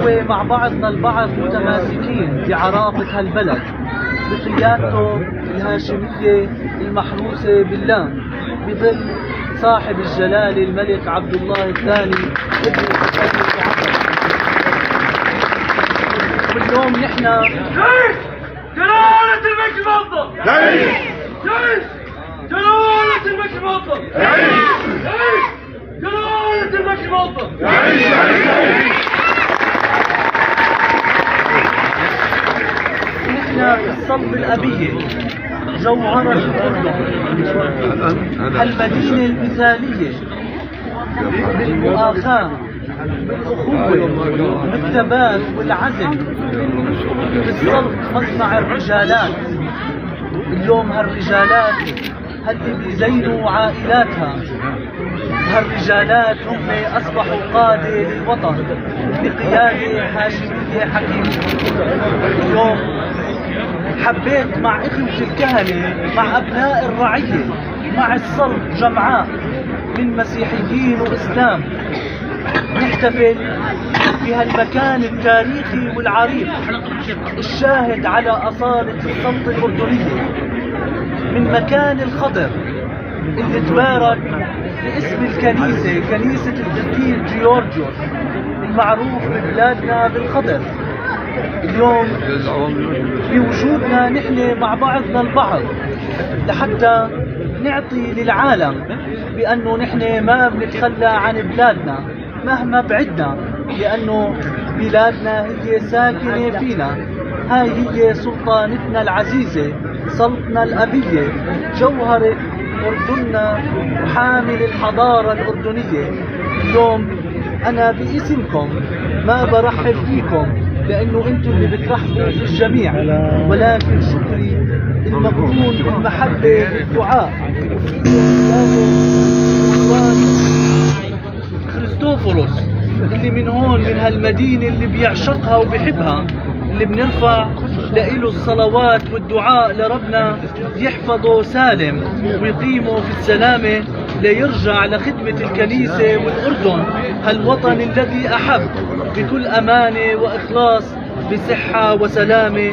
هو مع بعضنا البعض متماسكين بعراقة هالبلد بقيادته الهاشمية المحروسة بالله بظل صاحب الجلالة الملك عبد الله الثاني ابن الحسين العظيم. واليوم نحن جلالة الملك الموظف جلالة الملك الموظف جلالة الملك الموظف. نحن في الصلب الأبية جوهرة الأردن المدينة المثالية بالمؤاخاة بالأخوة بالثبات والعزم بالصلب مصنع الرجالات. اليوم هالرجالات هاللي بيزينوا عائلاتها، هالرجالات هم أصبحوا قادة للوطن بقيادة هاشمية حكيمة. اليوم حبيت مع إخوة الكهنة مع أبناء الرعية مع الصلب جمعاء من مسيحيين وإسلام نحتفل بهالمكان التاريخي والعريق الشاهد على أصالة السلطة الأردنية من مكان الخضر اللي تبارك باسم الكنيسة، كنيسة القديس جيورجيوس المعروف ببلادنا بالخضر. اليوم بوجودنا نحن مع بعضنا البعض لحتى نعطي للعالم بأنه نحن ما بنتخلى عن بلادنا مهما بعدنا، لأنه بلادنا هي ساكنة فينا. هاي هي سلطانتنا العزيزة، سلطنا الأبية، جوهرة أردننا وحامل الحضارة الأردنية. اليوم أنا باسمكم ما برحب فيكم لأنه أنتم اللي بترحبوا في الجميع، ولكن شكري المقرون بالمحبة والدعاء كريستوفوروس اللي من هون من هالمدينة اللي بيعشقها وبيحبها، اللي بنرفع لإله الصلوات والدعاء لربنا يحفظه سالم ويقيمه في السلامة ليرجع لخدمة الكنيسة والأردن هالوطن الذي أحب بكل أمانة وإخلاص بصحة وسلامة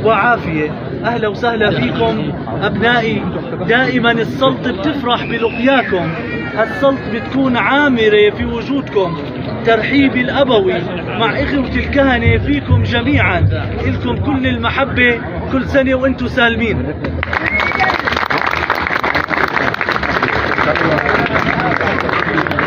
وعافية. أهلا وسهلا فيكم أبنائي. دائما السلطة بتفرح بلقياكم، هالسلطة بتكون عامرة في وجودكم. ترحيبي الأبوي مع إخوة الكهنة فيكم جميعا، لكم كل المحبة، كل سنة وأنتم سالمين.